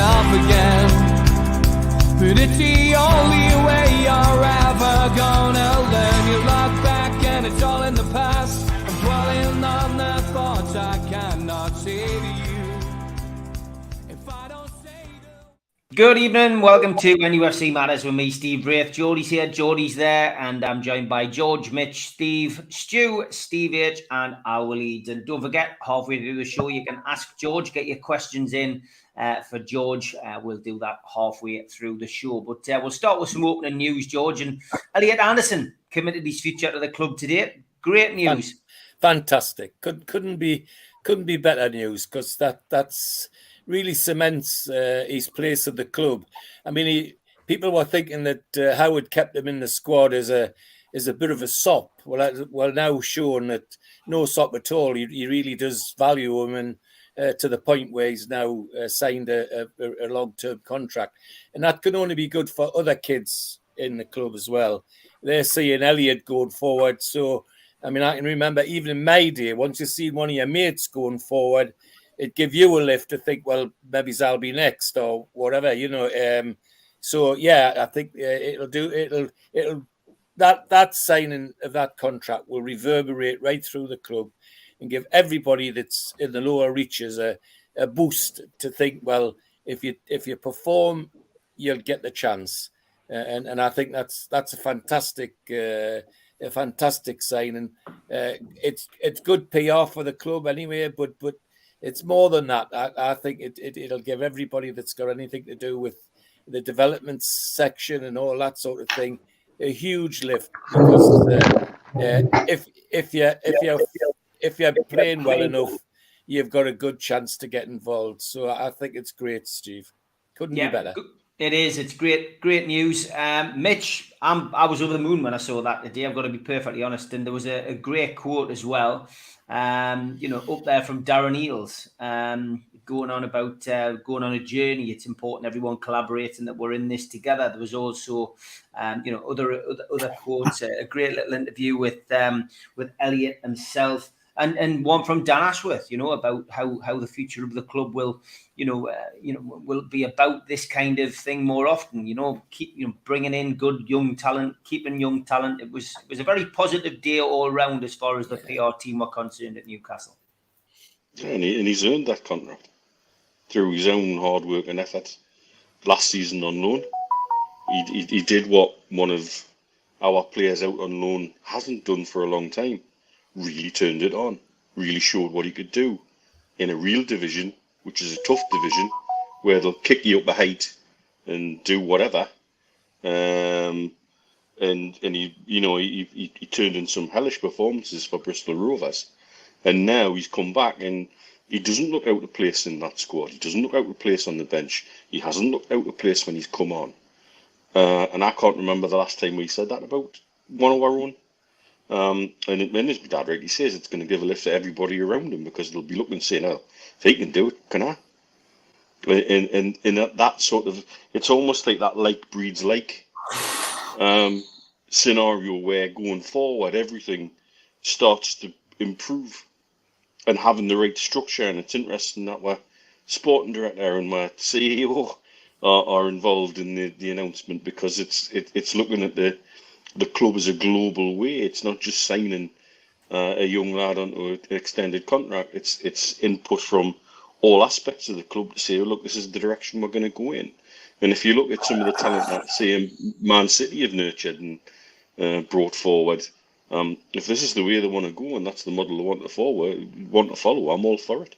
yourself again. But it's the only way you're ever gonna learn. You look back and it's all in the past. I'm dwelling on the thoughts I cannot say to you. If I don't say to... Good evening, welcome to NUFC Matters with me, Steve Wraith. Geordies here, Geordies there, and I'm joined by George, Mitch, Steve, Stu, Steve H, and our leads. And don't forget, halfway through the show, you can ask George, get your questions in for George. We'll do that halfway through the show. But we'll start with some opening news, George. And Elliott Anderson committed his future to the club today. Great news. Fantastic. Couldn't be better news, because that's really cements his place at the club. I mean, people were thinking that Howard kept him in the squad as a bit of a sop. Well, now showing that no sop at all. He really does value him, and to the point where he's now signed a long-term contract. And that can only be good for other kids in the club as well. They're seeing Elliott going forward. So, I mean, I can remember even in my day, once you see one of your mates going forward, it give you a lift to think, well, maybe I'll be next or whatever, you know. So yeah, I think that signing of that contract will reverberate right through the club and give everybody that's in the lower reaches a boost to think, well, if you perform, you'll get the chance, and I think that's a fantastic signing. It's good PR for the club anyway, but it's more than that. I think it'll give everybody that's got anything to do with the development section and all that sort of thing a huge lift, because if you're playing well enough, you've got a good chance to get involved. So I think it's great, Steve. Couldn't be better. It is. It's great news. Mitch, I was over the moon when I saw that today. I've got to be perfectly honest. And there was a great quote as well, up there from Darren Eales, going on about going on a journey. It's important everyone collaborating, that we're in this together. There was also, other quotes. A great little interview with Elliott himself. And one from Dan Ashworth, about how the future of the club will be about this kind of thing more often. Keep bringing in good young talent, keeping young talent. It was a very positive day all round as far as the PR team were concerned at Newcastle. Yeah, and he's earned that contract through his own hard work and effort. Last season on loan, he did what one of our players out on loan hasn't done for a long time. Really turned it on, really showed what he could do in a real division, which is a tough division, where they'll kick you up a height and do whatever. And he turned in some hellish performances for Bristol Rovers, and now he's come back and he doesn't look out of place in that squad. He doesn't look out of place on the bench. He hasn't looked out of place when he's come on. And I can't remember the last time we said that about one of our own. And as my dad rightly says, it's going to give a lift to everybody around him, because they'll be looking and saying, "Oh, if he can do it, can I?" And that sort of, it's almost like that like breeds like scenario, where going forward everything starts to improve and having the right structure. And it's interesting that our sporting director and my CEO are involved in the announcement, because it's looking at the club as a global way. It's not just signing a young lad onto an extended contract. It's input from all aspects of the club to say, oh, look, this is the direction we're going to go in. And if you look at some of the talent that, say, Man City have nurtured and brought forward, if this is the way they want to go and that's the model they want to follow, I'm all for it.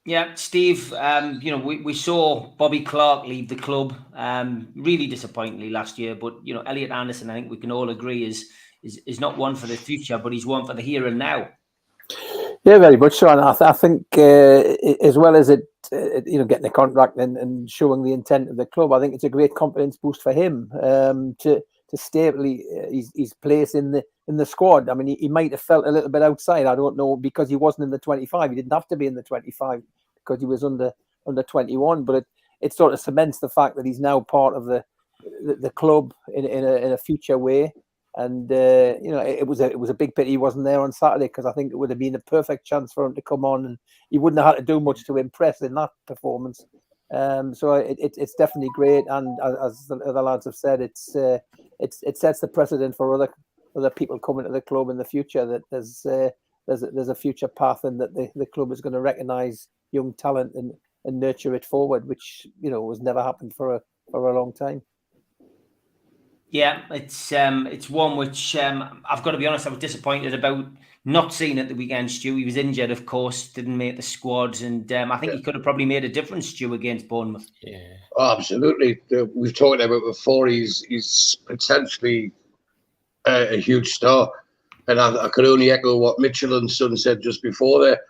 Yeah, Steve, we saw Bobby Clark leave the club really disappointingly last year, but, Elliott Anderson, I think we can all agree, is not one for the future, but he's one for the here and now. Yeah, very much so. And I think as well as getting a contract and showing the intent of the club, I think it's a great confidence boost for him to stable his place in the squad. I mean, he might have felt a little bit outside. I don't know, because he wasn't in the 25. He didn't have to be in the 25 because he was under 21. But it sort of cements the fact that he's now part of the club in a future way. And it was a big pity he wasn't there on Saturday, because I think it would have been a perfect chance for him to come on, and he wouldn't have had to do much to impress in that performance. So it's definitely great, and as the other lads have said, it sets the precedent for other people coming to the club in the future, that there's a future path, and that the club is going to recognise young talent and nurture it forward, which has never happened for a long time. Yeah, it's one which I've got to be honest, I was disappointed about not seeing at the weekend. Stu, he was injured, of course, didn't make the squad, and I think he could have probably made a difference, Stu, against Bournemouth. Yeah, absolutely. We've talked about before. He's potentially a huge star, and I could only echo what Mitchell and Son said just before there.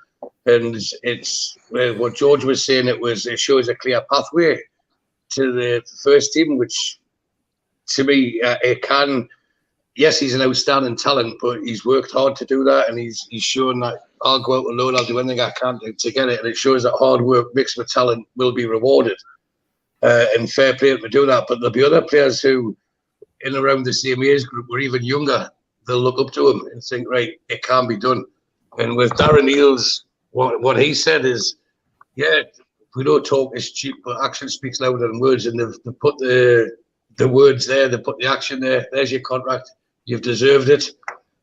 And it's what George was saying. It shows a clear pathway to the first team, which to me it can. Yes, he's an outstanding talent, but he's worked hard to do that, and he's shown that I'll go out alone, I'll do anything I can to get it, and it shows that hard work mixed with talent will be rewarded, and fair play to do that. But there'll be other players who, in around the same age group or even younger, they'll look up to him and think, right, it can be done. And with Darren Eales, what he said is, yeah, we don't talk is cheap, but action speaks louder than words, and they've put the words there, they put the action there. There's your contract. You've deserved it.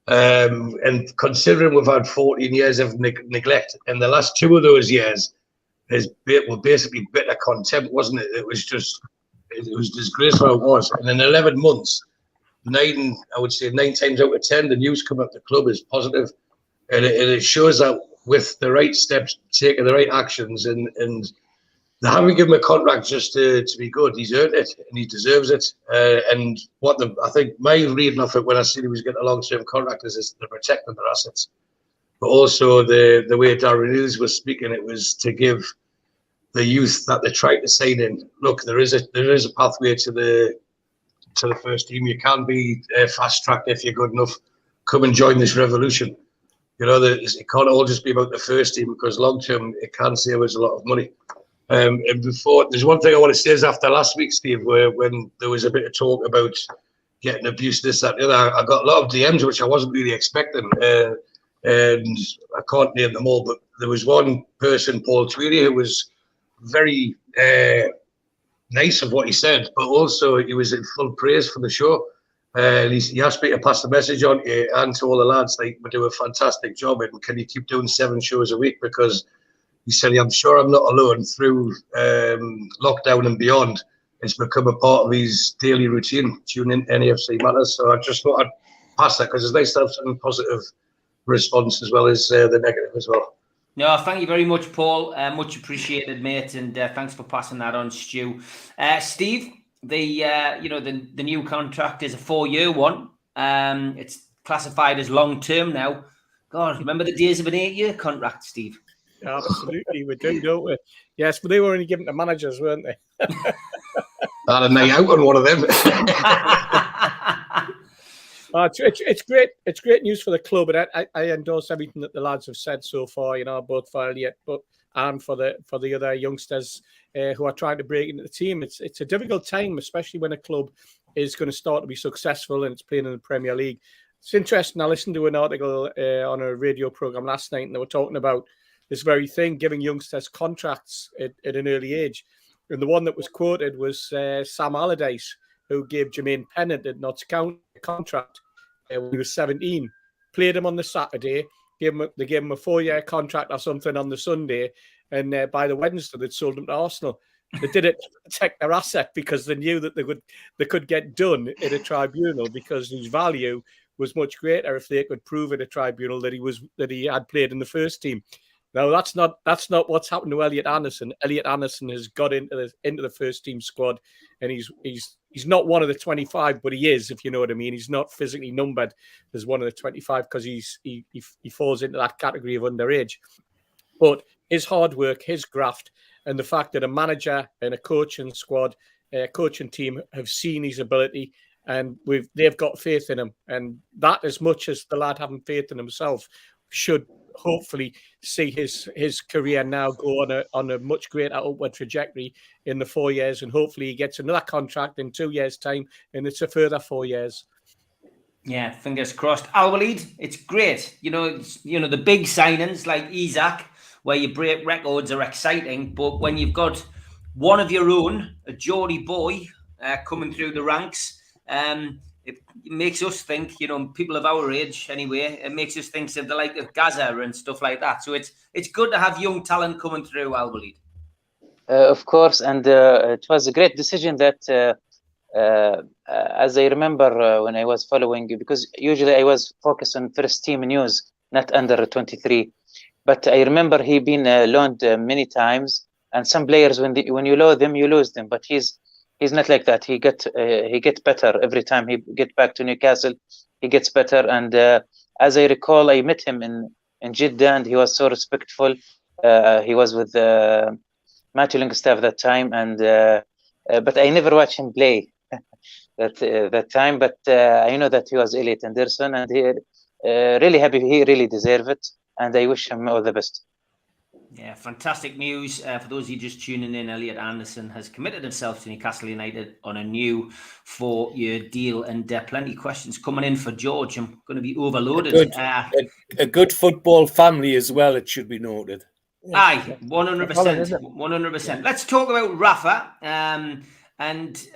And considering we've had 14 years of neglect, and the last 2 of those years were basically bitter contempt, wasn't it? It was disgraceful how it was. And in 11 months, 9 times out of 10, the news coming up the club is positive. And it shows that with the right steps, taking the right actions, and they haven't given him a contract just to be good. He's earned it, and he deserves it. And I think my reading of it when I said he was getting a long-term contract is they're protecting their assets. But also the way Darren Eales was speaking, it was to give the youth that they're trying to sign in. Look, there is a pathway to the first team. You can be fast-tracked if you're good enough. Come and join this revolution. It can't all just be about the first team, because long-term it can save us a lot of money. And before, there's one thing I want to say is after last week, Steve, when there was a bit of talk about getting abuse, this, that, the other, I got a lot of DMs which I wasn't really expecting, and I can't name them all, but there was one person, Paul Tweedy, who was very nice of what he said, but also he was in full praise for the show. And he asked me to pass the message on to you and to all the lads, like, we do a fantastic job, and can you keep doing 7 shows a week? Because he said, I'm sure I'm not alone through lockdown and beyond. It's become a part of his daily routine, tune in NUFC Matters. So I just thought I'd pass that, because it's nice to have some positive response as well as the negative as well. No, thank you very much, Paul. Much appreciated, mate, and thanks for passing that on, Stu. Steve, the new contract is a 4-year one. It's classified as long term now. God, remember the days of an 8-year contract, Steve? Yeah, absolutely, we do, don't we? Yes, but they were only given to managers, weren't they? I had a night out on one of them. It's great. It's great news for the club, and I endorse everything that the lads have said so far. Both for Elliott, and for the other youngsters who are trying to break into the team. It's a difficult time, especially when a club is going to start to be successful and it's playing in the Premier League. It's interesting. I listened to an article on a radio program last night, and they were talking about this very thing, giving youngsters contracts at an early age. And the one that was quoted was Sam Allardyce, who gave Jermaine Pennant at Notts County a contract when he was 17. Played him on the Saturday. They gave him a 4-year contract or something on the Sunday. And by the Wednesday, they'd sold him to Arsenal. They did it to protect their asset, because they knew that they could get done in a tribunal, because his value was much greater if they could prove at a tribunal that he had played in the first team. Now, that's not what's happened to Elliott Anderson. Elliott Anderson has got into the first team squad, and he's not one of the 25, but he is, if you know what I mean. He's not physically numbered as one of the 25 because he falls into that category of underage. But his hard work, his graft, and the fact that a manager and a coaching squad, a coaching team have seen his ability, and they've got faith in him, and that, as much as the lad having faith in himself, should hopefully see his career now go on a much greater upward trajectory in the 4 years, and hopefully he gets another contract in 2 years' time, and it's a further 4 years. Yeah, fingers crossed. Al-Walid, it's great. The big signings like Isak, where you break records, are exciting, but when you've got one of your own, a Geordie boy, coming through the ranks. It makes us think, people of our age anyway, it makes us think of the like of Gaza and stuff like that. So it's good to have young talent coming through, I believe. Of course, and it was a great decision that, as I remember when I was following, because usually I was focused on first team news, not under 23. But I remember he been loaned many times, and some players when you loan them, you lose them. But he's not like that. He get better every time he get back to Newcastle. He gets better, and as I recall, I met him in Jeddah, and he was so respectful. He was with Matthew Longstaff that time, and but I never watched him play that time. But I know that he was Elliott Anderson, and he really happy. He really deserved it, and I wish him all the best. Yeah, fantastic news. For those of you just tuning in, Elliott Anderson has committed himself to Newcastle United on a new 4-year deal, and plenty of questions coming in for George. I'm going to be overloaded. A good football family as well, it should be noted. Aye, 100%. 100%. Let's talk about Rafa. And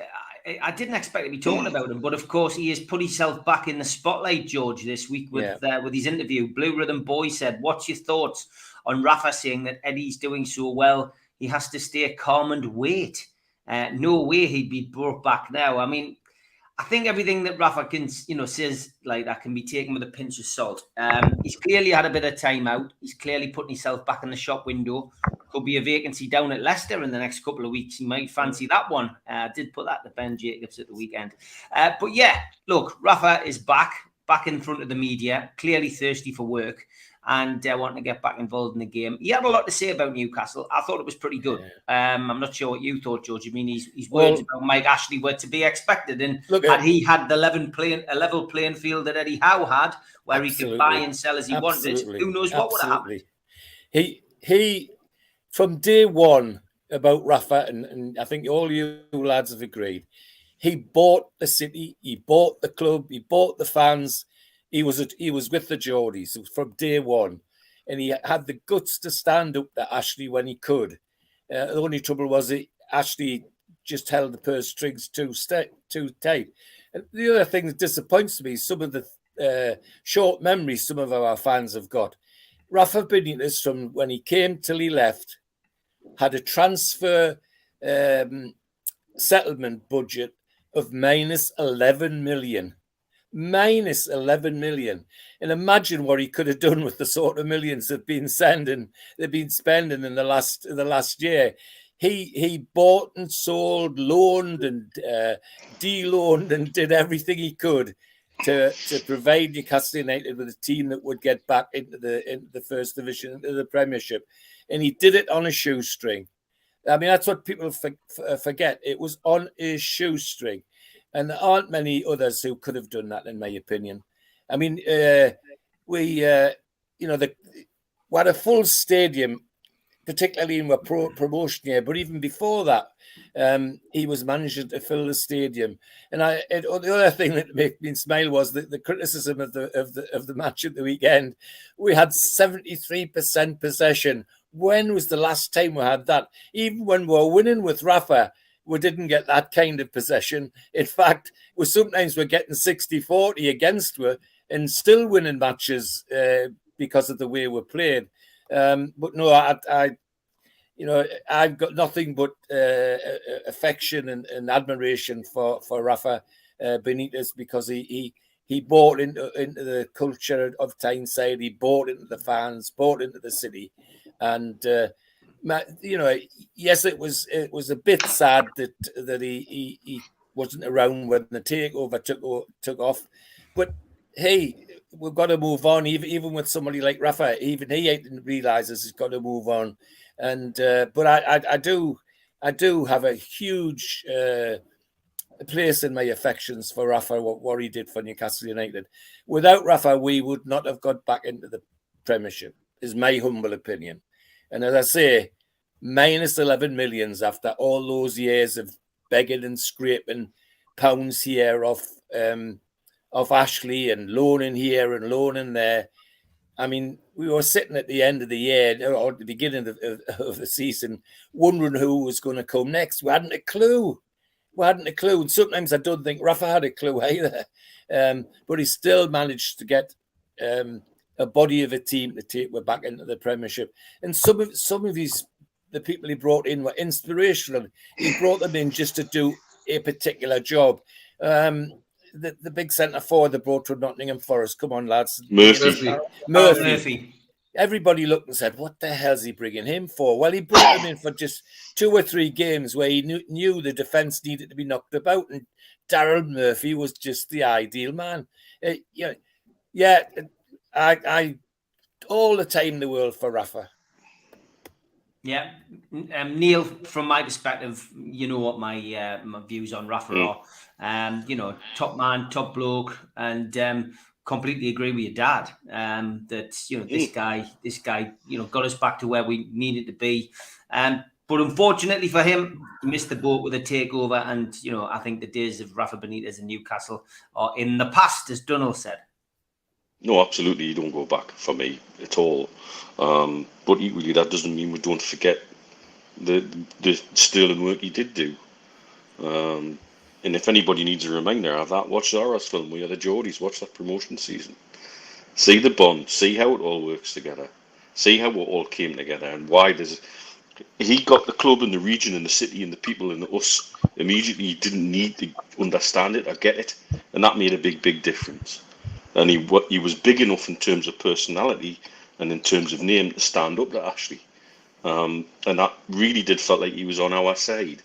I didn't expect to be talking about him, but of course he has put himself back in the spotlight, George, this week with his interview. Blue Rhythm Boy said, "What's your thoughts on Rafa saying that Eddie's doing so well, he has to stay calm and wait? No way he'd be brought back now." I mean, I think everything that Rafa can, says like that can be taken with a pinch of salt. He's clearly had a bit of time out. He's clearly putting himself back in the shop window. Could be a vacancy down at Leicester in the next couple of weeks. He might fancy that one. I did put that to Ben Jacobs at the weekend. But yeah, look, Rafa is back in front of the media, clearly thirsty for work and wanting to get back involved in the game. He had a lot to say about Newcastle. I thought it was pretty good. I'm not sure what you thought, George. I mean, his words about Mike Ashley were to be expected. And had he had the level playing field that Eddie Howe had, where he could buy and sell as he wanted, who knows what would have happened? He from day one about Rafa, and I think all you lads have agreed, he bought the city, he bought the club, he bought the fans. He was with the Geordies from day one, and he had the guts to stand up to Ashley when he could. The only trouble was that Ashley just held the purse strings too tight. And the other thing that disappoints me is some of the short memories some of our fans have got. Rafa Benitez, from when he came till he left, had a transfer settlement budget of minus 11 million. Minus 11 million. And imagine what he could have done with the sort of millions they've been spending in the last year. He bought and sold, loaned and de-loaned and did everything he could to provide Newcastle United with a team that would get back into the first division, into the Premiership. And he did it on a shoestring. I mean, that's what people forget. It was on a shoestring. And there aren't many others who could have done that, in my opinion. I mean, we had a full stadium, particularly in our promotion year. But even before that, he was managing to fill the stadium. And the other thing that made me smile was the criticism of the match at the weekend. We had 73% possession. When was the last time we had that? Even when we were winning with Rafa, we didn't get that kind of possession. In fact, sometimes we're getting 60-40 against her and still winning matches because of the way we're played. But no, I've got nothing but affection and admiration for Rafa Benitez, because he bought into the culture of Tyneside. He bought into the fans, bought into the city, and yes, it was a bit sad that he wasn't around when the takeover took off. But hey, we've got to move on. Even with somebody like Rafa, even he realizes he's got to move on. And but I do have a huge place in my affections for Rafa, what he did for Newcastle United. Without Rafa, we would not have got back into the Premiership, is my humble opinion. And as I say, minus 11 millions after all those years of begging and scraping pounds here off Ashley and loaning here and loaning there. I mean, we were sitting at the end of the year or at the beginning of the season, wondering who was going to come next. We hadn't a clue. And sometimes I don't think Rafa had a clue either. But he still managed to get a body of a team to take we're back into the Premiership. And some of the people he brought in were inspirational. He brought them in just to do a particular job. The big centre forward they brought to Nottingham Forest. Come on, lads. Murphy. Everybody looked and said, what the hell's he bringing him for? Well, he brought him in for just 2 or 3 games where he knew the defence needed to be knocked about, and Daryl Murphy was just the ideal man. I all the time in the world for Rafa. Yeah, Neil, from my perspective, you know what my views on Rafa are. Top man, top bloke, and completely agree with your dad. That this guy, got us back to where we needed to be. But unfortunately for him, he missed the boat with a takeover, and I think the days of Rafa Benitez in Newcastle are in the past, as Dunnell said. No, absolutely, you don't go back for me at all. But equally, that doesn't mean we don't forget the sterling work he did do. And if anybody needs a reminder of that, watch the Horrors film. We are the Geordies. Watch that promotion season. See the bond. See how it all works together. See how it all came together and why he got the club and the region and the city and the people and us immediately. He didn't need to understand it or get it, and that made a big difference. And he was big enough in terms of personality and in terms of name to stand up to Ashley. And that really did felt like he was on our side.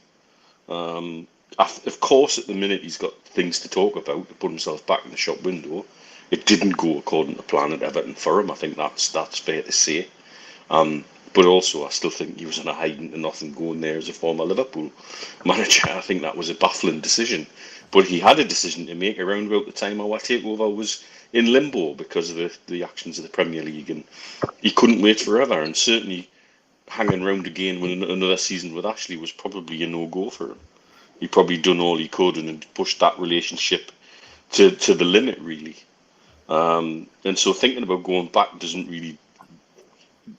Of course, at the minute, he's got things to talk about to put himself back in the shop window. It didn't go according to plan at Everton for him. I think that's fair to say. But also, I still think he was on a hiding to nothing going there as a former Liverpool manager. I think that was a baffling decision. But he had a decision to make around about the time our takeover was in limbo because of the actions of the Premier League, and he couldn't wait forever. And certainly, hanging around again with another season with Ashley was probably a no-go for him. He probably done all he could and pushed that relationship to the limit, really. And so thinking about going back doesn't really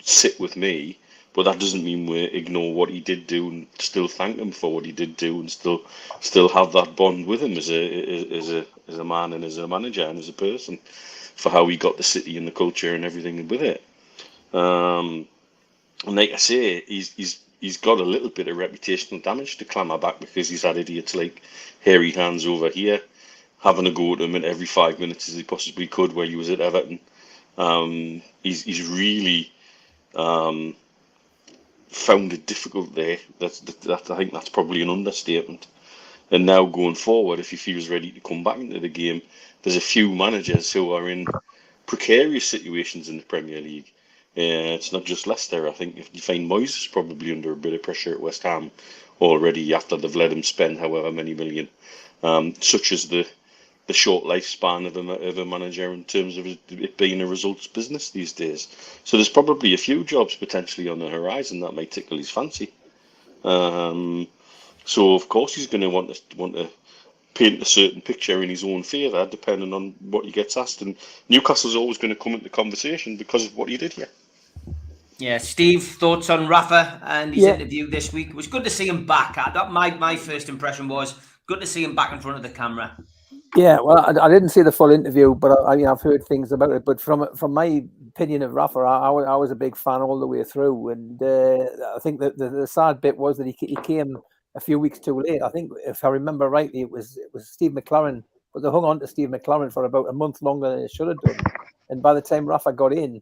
sit with me, but that doesn't mean we ignore what he did do and still thank him for what he did do and still have that bond with him as a man and as a manager and as a person for how he got the city and the culture and everything with it. And like I say, he's got a little bit of reputational damage to clamber back because he's had idiots like Hairy Hands over here having a go at him at every 5 minutes as he possibly could where he was at Everton. He's really found it difficult there. I think that's probably an understatement. And now going forward, if he feels ready to come back into the game, there's a few managers who are in precarious situations in the Premier League. It's not just Leicester. I think if you find Moyes is probably under a bit of pressure at West Ham already after they've let him spend however many million, such as the short lifespan of a manager in terms of it being a results business these days. So there's probably a few jobs potentially on the horizon that might tickle his fancy. So of course he's going to want to paint a certain picture in his own favour, depending on what he gets asked. And Newcastle's always going to come into the conversation because of what he did here. Yeah, Steve, thoughts on Rafa and his interview this week? It was good to see him back. My first impression was good to see him back in front of the camera. Yeah, well, I didn't see the full interview, but I've heard things about it. But from my opinion of Rafa, I was a big fan all the way through, and I think that the sad bit was that he came a few weeks too late. I think, if I remember rightly, it was Steve McLaren, but they hung on to Steve McLaren for about a month longer than they should have done. And by the time Rafa got in,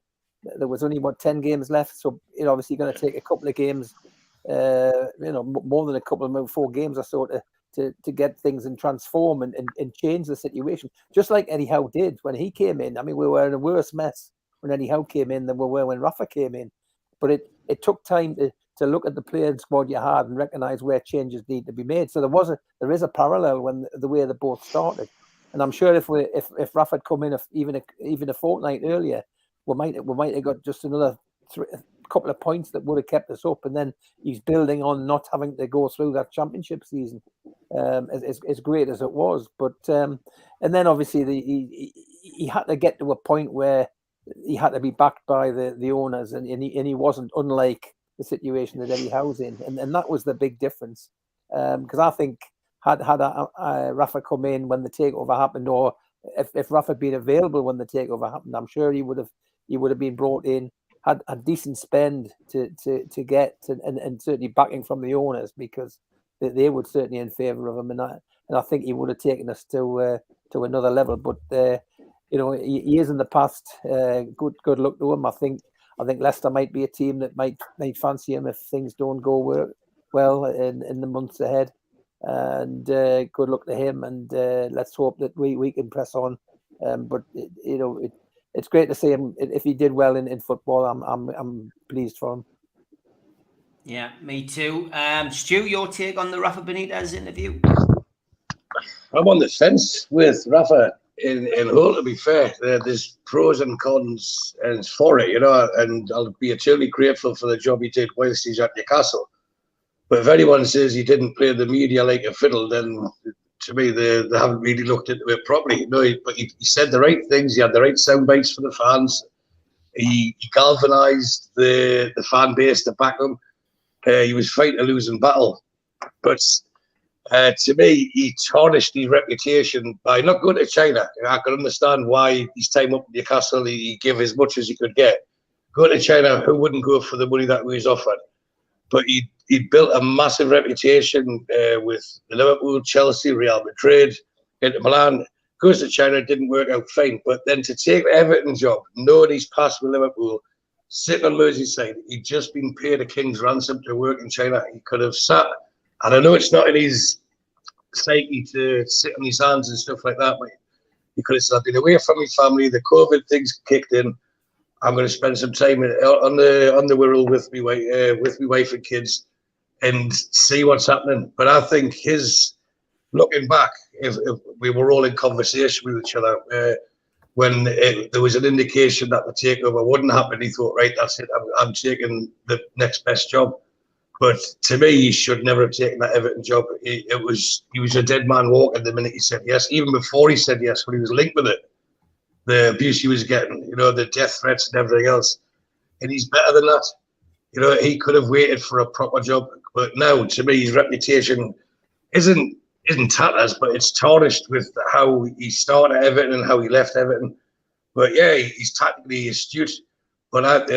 there was only 10 games left. So obviously going to take a couple of games, more than a couple, maybe 4 games or so to get things and transform and change the situation, just like Eddie Howe did when he came in. I mean, we were in a worse mess when Eddie Howe came in than we were when Rafa came in. But it took time to look at the playing squad you had and recognise where changes need to be made. So there is a parallel when the way they both started. And I'm sure if Rafa had come in even a fortnight earlier, we might have got just another couple of points that would have kept us up. And then he's building on not having to go through that championship season, as great as it was. But and then obviously he had to get to a point where he had to be backed by the owners, and he wasn't, unlike the situation that Eddie Howe's in, and that was the big difference. Because I think had Rafa come in when the takeover happened, or if Rafa had been available when the takeover happened, I'm sure he would have been brought in, had a decent spend to get, and certainly backing from the owners, because they would certainly in favour of him, and I think he would have taken us to another level. But years in the past, good luck to him. I think Leicester might be a team that might fancy him if things don't go well in the months ahead. And good luck to him. And let's hope that we can press on. But it's great to see him. If he did well in football, I'm pleased for him. Yeah, me too. Stu, your take on the Rafa Benitez interview? I'm on the fence with Rafa in whole, to be fair. There's pros and cons and for it, and I'll be eternally grateful for the job he did whilst he's at Newcastle. But if anyone says he didn't play the media like a fiddle, then to me, they haven't really looked into it properly. But he said the right things. He had the right sound bites for the fans. He galvanised the fan base to back him. He was fighting a losing battle. But to me, he tarnished his reputation by not going to China. I can understand why his time up in Newcastle, he gave as much as he could get. Going to China, who wouldn't go for the money that he was offered? But he built a massive reputation with Liverpool, Chelsea, Real Madrid, Inter Milan. Goes to China, didn't work out fine. But then to take the Everton job, knowing he's passed with Liverpool, sitting on Merseyside, he'd just been paid a king's ransom to work in China. He could have sat, and I know it's not in his psyche to sit on his hands and stuff like that, but he could have said, I've been away from my family, the COVID things kicked in, I'm going to spend some time on the Wirral with me wife and kids and see what's happening. But I think looking back, if we were all in conversation with each other, when there was an indication that the takeover wouldn't happen, he thought, right, that's it, I'm taking the next best job. But to me, he should never have taken that Everton job. He was a dead man walking the minute he said yes. Even before he said yes, when he was linked with it, the abuse he was getting, the death threats and everything else. And he's better than that. He could have waited for a proper job. But now, to me, his reputation isn't tatters, but it's tarnished with how he started Everton and how he left Everton. But yeah, he's tactically astute. But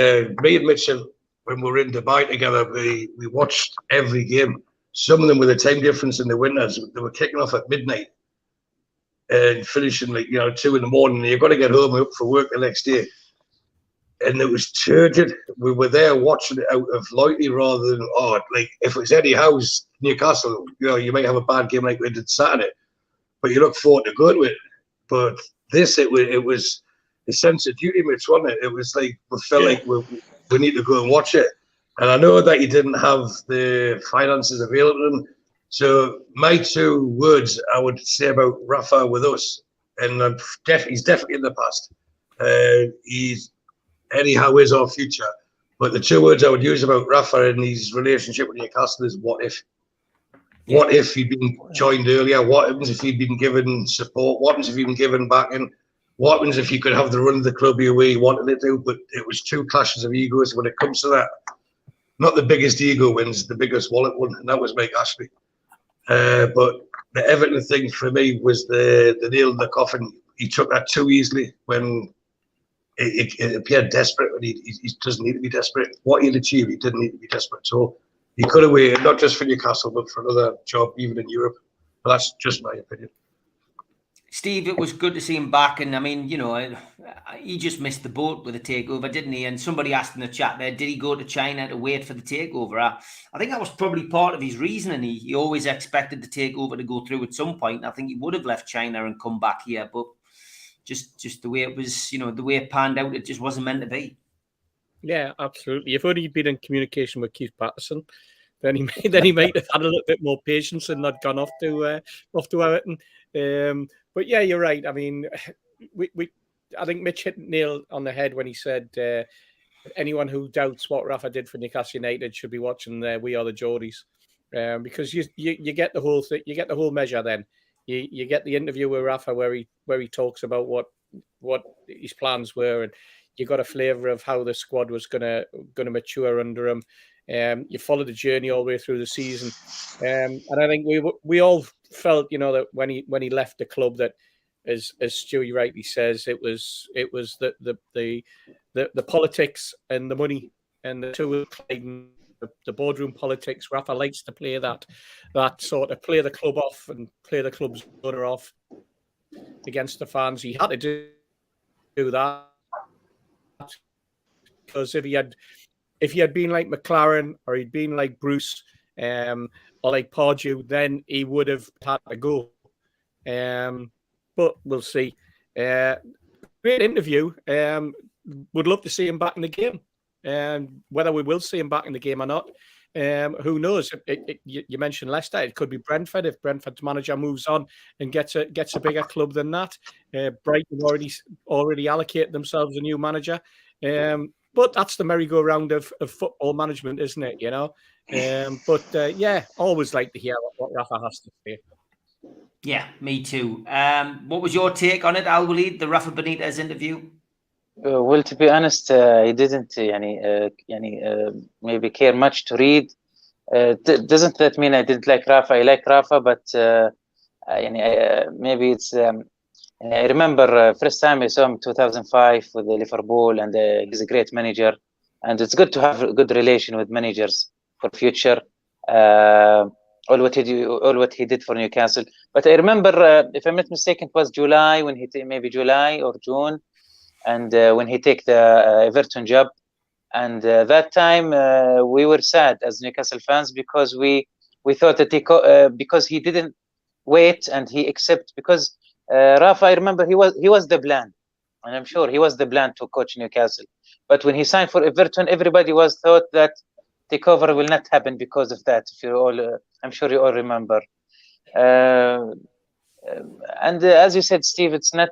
me and Mitchell, when we were in Dubai together, we watched every game. Some of them with a time difference in the winters. They were kicking off at midnight and finishing 2 in the morning. You've got to get home and up for work the next day. And it was turgid. We were there watching it out of loyalty rather than, if it was Eddie Howe's Newcastle, you might have a bad game like we did Saturday, but you look forward to going with it. But this, it was a sense of duty, Mitch, wasn't it? It was like we felt like we need to go and watch it. And I know that he didn't have the finances available to him. So my 2 words I would say about Rafa with us, and he's definitely in the past. Eddie Howe is our future. But the 2 words I would use about Rafa and his relationship with Newcastle is what if. What if he'd been joined earlier? What happens if he'd been given support? What happens if he'd been given backing? What happens if he could have the run of the club the way he wanted to do? But it was 2 clashes of egos when it comes to that. Not the biggest ego wins, the biggest wallet one, and that was Mike Ashley. But the Everton thing for me was the nail in the coffin. He took that too easily when it appeared desperate, and he doesn't need to be desperate. What he'd achieved, he didn't need to be desperate. So he could have waited, not just for Newcastle, but for another job, even in Europe. But that's just my opinion. Steve, it was good to see him back. And I mean, he just missed the boat with the takeover, didn't he? And somebody asked in the chat there, did he go to China to wait for the takeover? I think that was probably part of his reasoning. He always expected the takeover to go through at some point. I think he would have left China and come back here, but just the way it was, the way it panned out, it just wasn't meant to be. Yeah, absolutely. If only he'd been in communication with Keith Patterson, then he might have had a little bit more patience and not gone off to Everton. But yeah, you're right. I mean, I think Mitch hit the nail on the head when he said anyone who doubts what Rafa did for Newcastle United should be watching We Are the Geordies, because you get the whole thing, you get the whole measure. Then you get the interview with Rafa where he talks about what his plans were, and you got a flavour of how the squad was gonna mature under him. You followed the journey all the way through the season, and I think we all felt, that when he left the club, that as Stewie rightly says, it was the politics and the money and the two the boardroom politics. Rafa likes to play that sort of play the club off and play the club's owner off against the fans. He had to do that because if he had been like McLaren or he'd been like Bruce or like Pardew, then he would have had to go. But we'll see. Great interview. Would love to see him back in the game. Whether we will see him back in the game or not, who knows? You mentioned Leicester. It could be Brentford if Brentford's manager moves on and gets a bigger club than that. Brighton already allocated themselves a new manager. But that's the merry-go-round of football management, isn't it? But always like to hear what Rafa has to say. Yeah, me too. What was your take on it, Al Walid, the Rafa Benitez interview? Well, to be honest, I didn't maybe care much to read. Doesn't that mean I didn't like Rafa? I like Rafa, but maybe it's. I remember first time I saw him 2005 with the Liverpool, and he's a great manager, and it's good to have a good relation with managers for future. All what he did for Newcastle. But I remember, if I'm not mistaken, it was July when maybe July or June. And when he take the Everton job, and that time we were sad as Newcastle fans because we thought that because he didn't wait and he accept, because Rafa, I remember he was the plan, and I'm sure he was the plan to coach Newcastle. But when he signed for Everton, everybody thought that takeover will not happen because of that. If you all, I'm sure you all remember. And as you said, Steve, it's not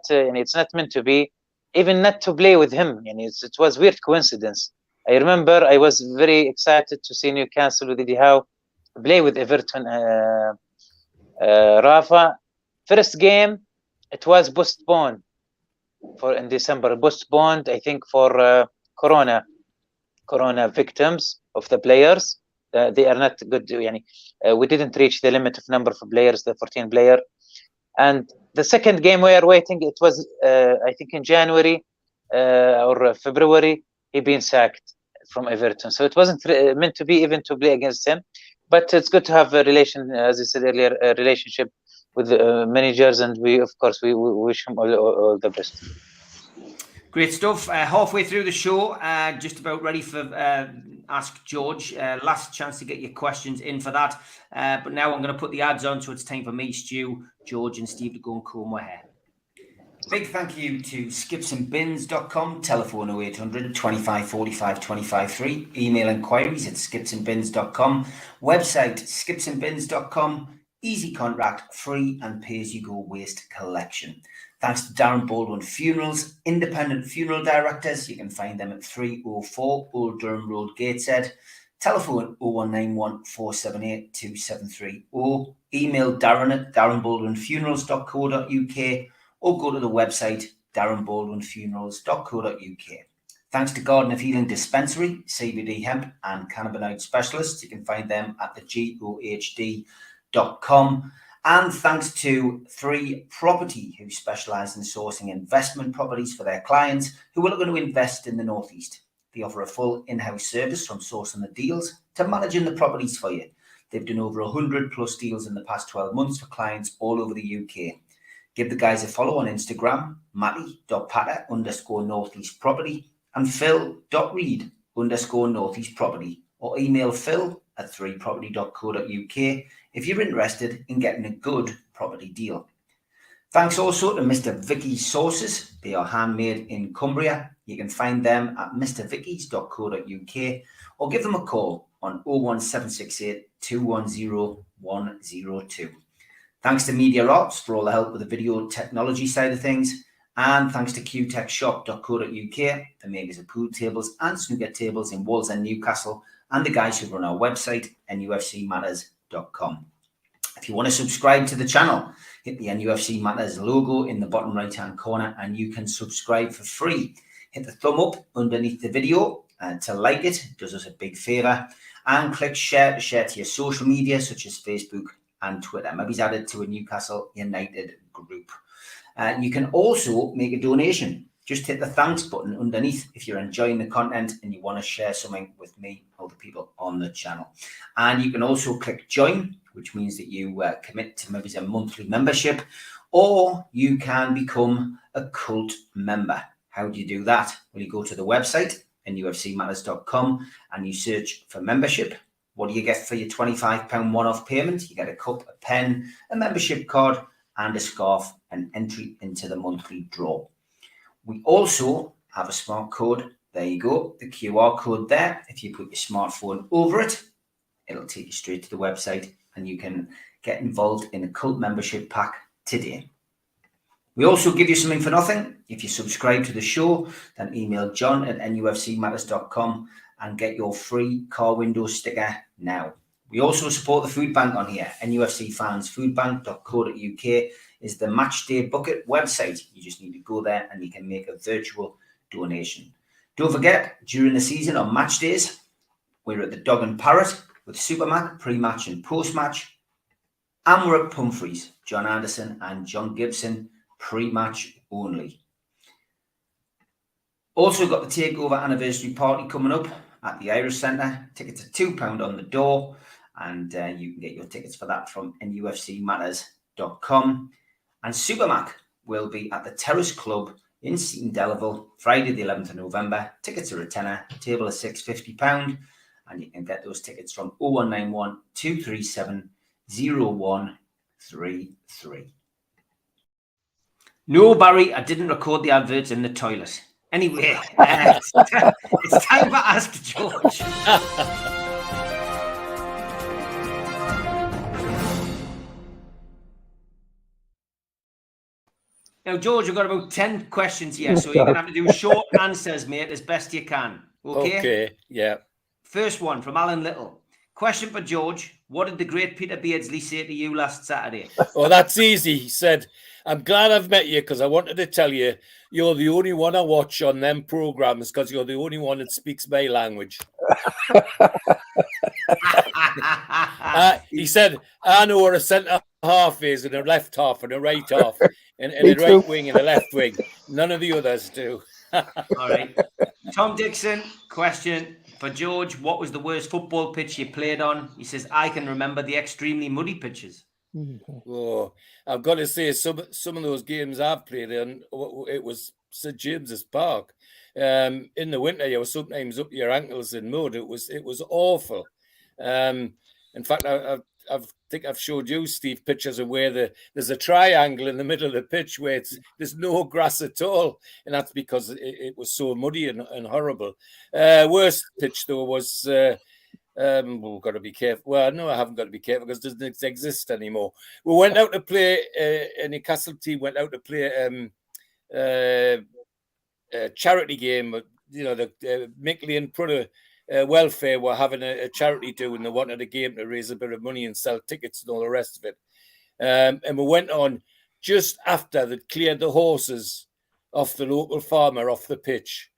meant to be. Even not to play with him, it was weird coincidence. I remember I was very excited to see Newcastle with Eddie Howe play with Everton. Rafa, first game, it was postponed in December. Postponed, I think, for Corona victims of the players. They are not good. We didn't reach the limit of number of players, the 14 player. And the second game we are waiting, it was, I think, in January or February, he been sacked from Everton. So it wasn't meant to be even to play against him. But it's good to have a relation, as I said earlier, a relationship with managers. And we, of course, we wish him all the best. Great stuff. Halfway through the show, just about ready for Ask George. Last chance to get your questions in for that. But now I'm going to put the ads on, so it's time for me, Stu, George and Steve to go and comb my hair. Big thank you to skipsandbins.com, telephone 0800 25 45 25 3, email inquiries at skipsandbins.com, website skipsandbins.com, easy contract, free and pay-as-you-go waste collection. Thanks to Darren Baldwin Funerals, independent funeral directors. You can find them at 304 Old Durham Road, Gateshead. Telephone 0191 478 273, or email Darren at darrenbaldwinfunerals.co.uk, or go to the website darrenbaldwinfunerals.co.uk. Thanks to Garden of Healing Dispensary, CBD hemp and cannabinoid specialists. You can find them at thegohd.com. And thanks to 3 Property, who specialise in sourcing investment properties for their clients who are looking to invest in the Northeast. They offer a full in-house service from sourcing the deals to managing the properties for you. They've done over 100 plus deals in the past 12 months for clients all over the UK. Give the guys a follow on Instagram, matty.patter_northeast property and phil.reed_northeast property, or email phil@3property.co.uk if you're interested in getting a good property deal. Thanks also to Mr. Vicky's Sauces. They are handmade in Cumbria. You can find them at mrvickys.co.uk or give them a call on 01768 210 102. Thanks to Media Arts for all the help with the video technology side of things. And thanks to qtechshop.co.uk, the makers of pool tables and snooker tables in Walls and Newcastle, and the guys who run our website, NUFCmatters.com. If you want to subscribe to the channel, hit the NUFC Matters logo in the bottom right-hand corner and you can subscribe for free. hit the thumb up underneath the video to like it. It does us a big favour. And click share to share to your social media, such as Facebook and Twitter. Maybe add it to a Newcastle United group. You can also make a donation. Just hit the thanks button underneath if you're enjoying the content and you want to share something with me or the people on the channel. And you can also click join, which means that you commit to maybe a monthly membership, or you can become a cult member. How do you do that? Well, you go to the website, NUFCmatters.com, and you search for membership. What do you get for your £25 one-off payment? You get a cup, a pen, a membership card, and a scarf, and entry into the monthly draw. We also have a smart code. There you go, the QR code there. If you put your smartphone over it, it'll take you straight to the website and you can get involved in a cult membership pack today. We also give you something for nothing. If you subscribe to the show, then email john@nufcmatters.com and get your free car window sticker now. We also support the food bank on here. NUFC fans foodbank.co.uk is the Matchday Bucket website. You just need to go there and you can make a virtual donation. Don't forget, during the season on match days, we're at the Dog and Parrot with Supermac, pre-match and post-match. And we're at Pumphrey's, John Anderson and John Gibson, pre-match only. Also got the Takeover anniversary party coming up at the Irish Centre. Tickets are £2 on the door, and you can get your tickets for that from nufcmatters.com. And Supermac will be at the Terrace Club in Seaton Delaval, Friday the 11th of November. Tickets are a tenner, table is £650, and you can get those tickets from 0191 237 0133. No, Barry, I didn't record the adverts in the toilet. Anyway, it's time for Ask George. Now, George, you've got about 10 questions here, so you're going to have to do short answers, mate, as best you can. Okay? Okay, yeah. First one from Alan Little. Question for George. What did the great Peter Beardsley say to you last Saturday? Oh, that's easy. He said, I'm glad I've met you because I wanted to tell you you're the only one I watch on them programs because you're the only one that speaks my language. He said, I know where a centre half is and a left half and a right half and a right wing and a left wing. None of the others do. All right. Tom Dixon, question for George. What was the worst football pitch you played on? He says, I can remember the extremely muddy pitches. Oh, I've got to say, some of those games I've played in, it was St James's Park. In the winter, you were sometimes up to your ankles in mud. It was awful. In fact, I think I've showed you, Steve, pictures of where there's a triangle in the middle of the pitch where there's no grass at all, and that's because it was so muddy and horrible. Worst pitch though was. We've got to be careful. Well, no, I haven't got to be careful because it doesn't exist anymore. We went out to play. A Newcastle team went out to play a charity game. You know, the Mickley and Prudhoe Welfare were having a charity do, and they wanted a game to raise a bit of money and sell tickets and all the rest of it. And we went on just after they'd cleared the horses off the local farmer off the pitch.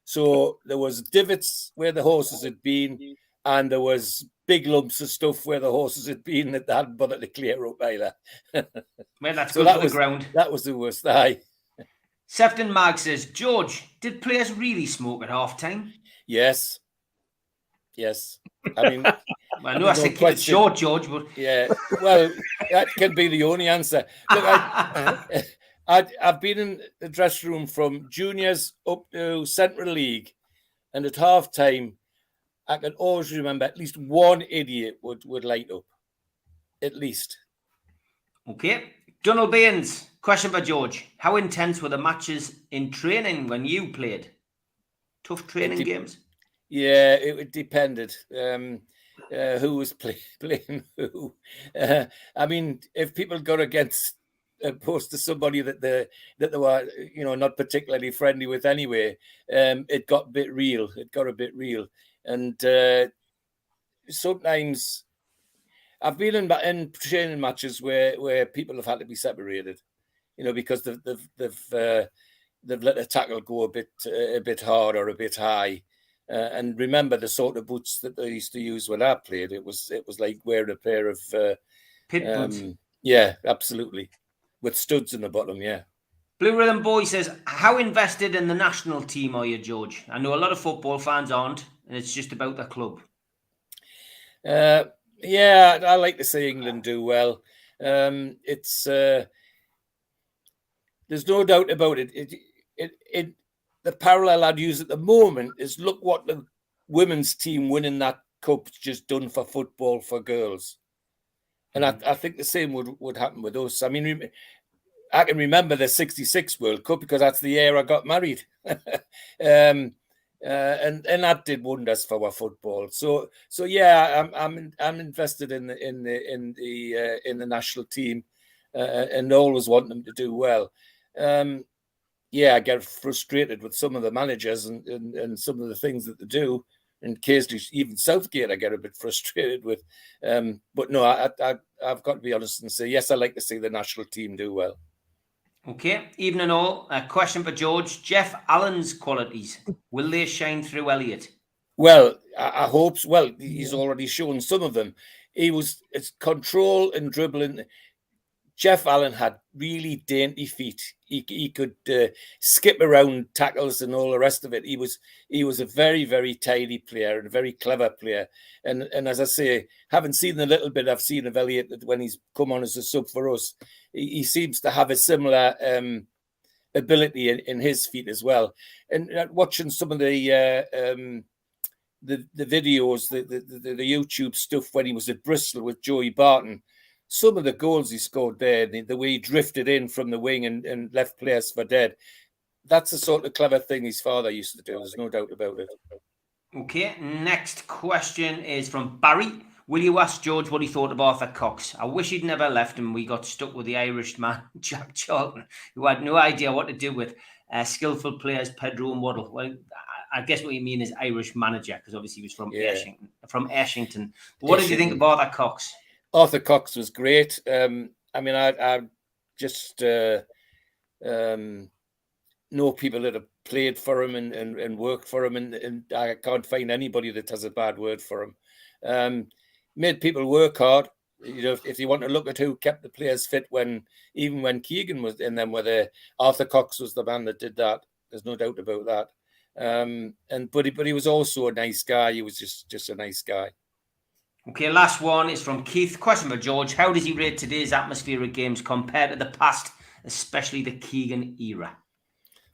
So there was divots where the horses had been. And there was big lumps of stuff where the horses had been that they hadn't bothered to clear up either. Well, that's so good for the ground. That was the worst. Aye. Sefton Mag says, George, did players really smoke at half time? Yes. I mean, well, I know I said keep it short, George, but yeah. Well, that can be the only answer. Look, I've been in the dressing room from juniors up to Central League, and at half time, I can always remember at least one idiot would light up. At least. Okay. Donald Baines, question for George. How intense were the matches in training when you played? Tough training games? Yeah, it depended. Who was playing who? I mean, if people got against opposed to somebody that they were, not particularly friendly with anyway, it got a bit real. And sometimes I've been in training matches where people have had to be separated, because they've they've let a tackle go a bit hard or a bit high. And remember the sort of boots that they used to use when I played. It was like wearing a pair of Pit boots. Yeah, absolutely, with studs in the bottom. Yeah. Blue Rhythm Boy says, how invested in the national team are you, George? I know a lot of football fans aren't, and it's just about the club. Yeah, I like to see England do well. It's there's no doubt about it. The parallel I'd use at the moment is look what the women's team winning that cup's just done for football for girls, and I think the same would happen with us. I mean, I can remember the '66 World Cup because that's the year I got married, and that did wonders for our football. So yeah, I'm invested in the national team, and always want them to do well. Yeah, I get frustrated with some of the managers and some of the things that they do. And occasionally, even Southgate, I get a bit frustrated with. But no, I've got to be honest and say, yes, I like to see the national team do well. Okay, evening all. A question for George. Jeff Allen's qualities, will they shine through Elliott? Well, I hope so. Well, he's already shown some of them. It's control and dribbling. Jeff Allen had really dainty feet. He could skip around tackles and all the rest of it. He was a very, very tidy player and a very clever player. And as I say, having seen the little bit I've seen of Elliott when he's come on as a sub for us, he seems to have a similar ability in his feet as well. And watching some of the videos, the YouTube stuff when he was at Bristol with Joey Barton, some of the goals he scored there, the way he drifted in from the wing and left players for dead, that's the sort of clever thing his father used to do. There's no doubt about it. Okay, next question is from Barry. Will you ask George what he thought of Arthur Cox? I wish he'd never left and we got stuck with the Irish man, Jack Charlton, who had no idea what to do with skillful players, Pedro and Waddle. Well, I guess what you mean is Irish manager, because obviously he was from Ashington. But what did you think of Arthur Cox? Arthur Cox was great. I mean, I just know people that have played for him and worked for him, and I can't find anybody that has a bad word for him. Made people work hard. You know, if you want to look at who kept the players fit even when Keegan was in them, whether Arthur Cox was the man that did that. There's no doubt about that. But he was also a nice guy. He was just a nice guy. Okay, last one is from Keith. Question for George. How does he rate today's atmosphere of games compared to the past, especially the Keegan era?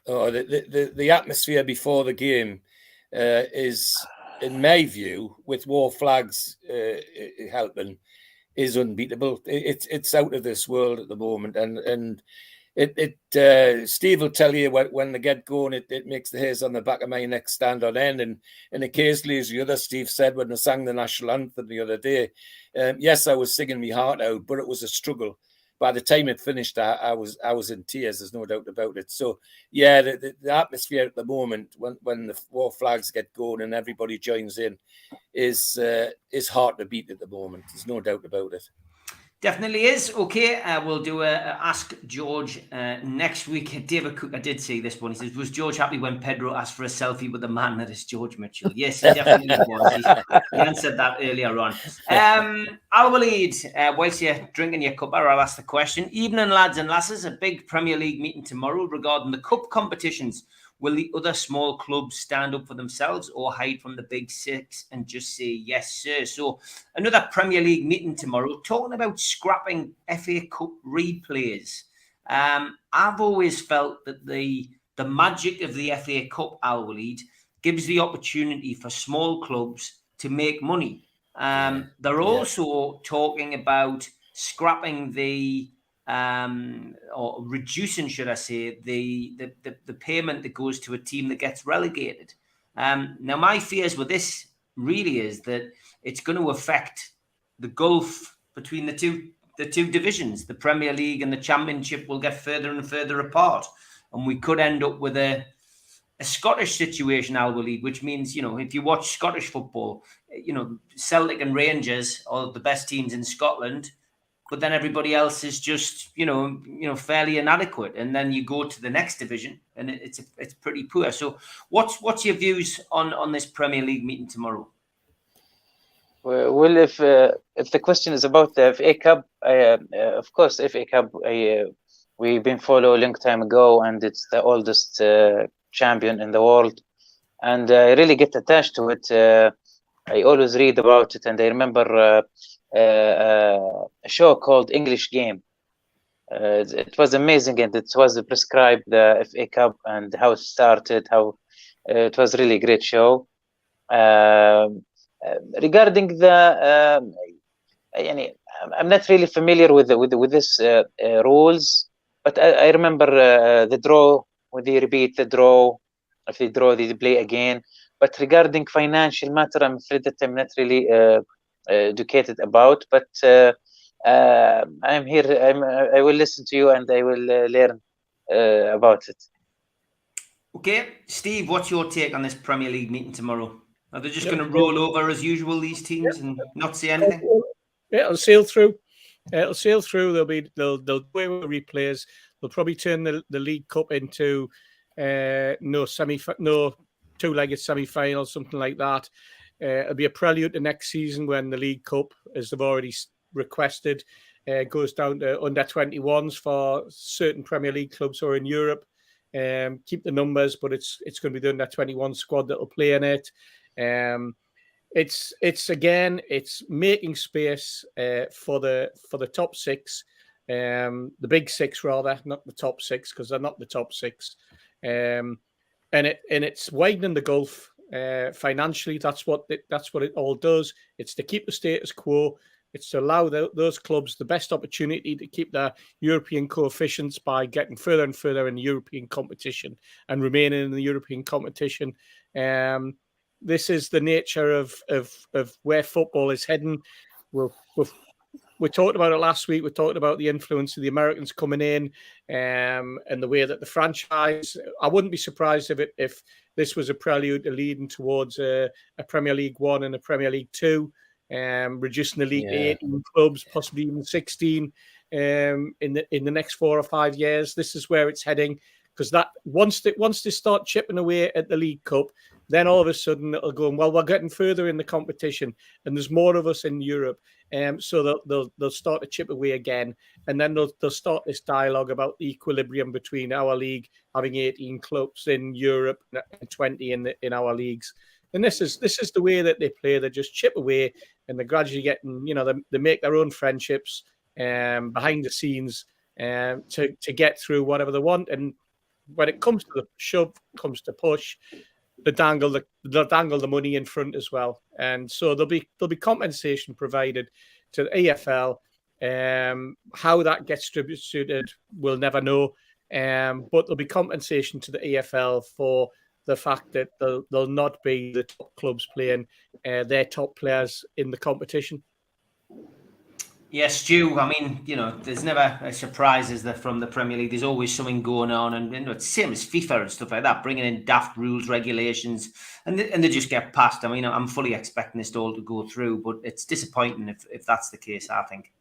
Oh, the atmosphere before the game is, in my view, with war flags helping, is unbeatable. It's out of this world at the moment, and Steve will tell you when they get going, it makes the hairs on the back of my neck stand on end. And occasionally, as the other Steve said, when they sang the national anthem the other day, yes, I was singing my heart out, but it was a struggle. By the time it finished, I was in tears. There's no doubt about it. So yeah, the atmosphere at the moment when the war flags get going and everybody joins in is hard to beat at the moment. There's no doubt about it. Definitely is. Okay, we'll do a Ask George next week. David Cook, I did see this one. He says, was George happy when Pedro asked for a selfie with the man that is George Mitchell? Yes, he definitely was. He answered that earlier on. Al Walid, whilst you're drinking your cuppa, I'll ask the question. Evening, lads and lasses. A big Premier League meeting tomorrow regarding the cup competitions. Will the other small clubs stand up for themselves or hide from the big six and just say, yes, sir? So another Premier League meeting tomorrow, talking about scrapping FA Cup replays. I've always felt that the magic of the FA Cup, Al Walid, gives the opportunity for small clubs to make money. They're also talking about scrapping or reducing, should I say, the payment that goes to a team that gets relegated. Now, my fears with this really is that it's going to affect the gulf between the two divisions. The Premier League and the Championship will get further and further apart, and we could end up with a Scottish situation, Al Walid, which means, if you watch Scottish football, Celtic and Rangers are the best teams in Scotland. but then everybody else is just, fairly inadequate. And then you go to the next division and it's pretty poor. So what's your views on this Premier League meeting tomorrow? Well, if the question is about the FA Cup, of course, FA Cup, we've been following a long time ago, and it's the oldest champion in the world. And I really get attached to it. I always read about it, and I remember a show called English Game. It was amazing, and it was prescribed the FA Cup and how it started. How it was really a great show. Regarding the, I'm not really familiar with this rules, but I remember the draw. When they repeat the draw, if they draw, they play again. But regarding financial matter, I'm afraid that I'm not really educated about. But I'm here. I will listen to you, and I will learn about it. Okay, Steve, what's your take on this Premier League meeting tomorrow? Are they just going to roll over as usual, these teams, and not say anything? It'll sail through. It'll sail through. They'll do away with replays. They'll probably turn the League Cup into no two-legged semi-final, something like that. It'll be a prelude to next season when the League Cup, as they've already requested, goes down to under-21s for certain Premier League clubs who are in Europe. Keep the numbers, but it's going to be the under-21 squad that will play in it. It's making space for the top six, the big six rather, not the top six, because they're not the top six. And it's widening the gulf financially. That's what it all does. It's to keep the status quo. It's to allow those clubs the best opportunity to keep their European coefficients by getting further and further in the European competition and remaining in the European competition. This is the nature of where football is heading. We talked about it last week. We talked about the influence of the Americans coming in and the way that the franchise. I wouldn't be surprised if this was a prelude to leading towards a Premier League 1 and a Premier League 2, reducing the league to 18 clubs, possibly even 16 in the next 4 or 5 years. This is where it's heading, because that once they start chipping away at the League Cup, then all of a sudden it'll go, well, we're getting further in the competition and there's more of us in Europe. So they'll start to chip away again. And then they'll start this dialogue about the equilibrium between our league having 18 clubs in Europe and 20 in our leagues. And this is the way that they play. They just chip away and they're gradually getting, they make their own friendships behind the scenes to get through whatever they want. And when it comes to the shove, comes to push, they'll dangle the money in front as well. And so there'll be compensation provided to the EFL. How that gets distributed, we'll never know. But there'll be compensation to the EFL for the fact that they'll not be the top clubs playing their top players in the competition. Yes, Stu. I mean, there's never a surprise from the Premier League. There's always something going on, and it's the same as FIFA and stuff like that, bringing in daft rules, regulations, and they just get passed. I mean, I'm fully expecting this all to go through, but it's disappointing if that's the case, I think.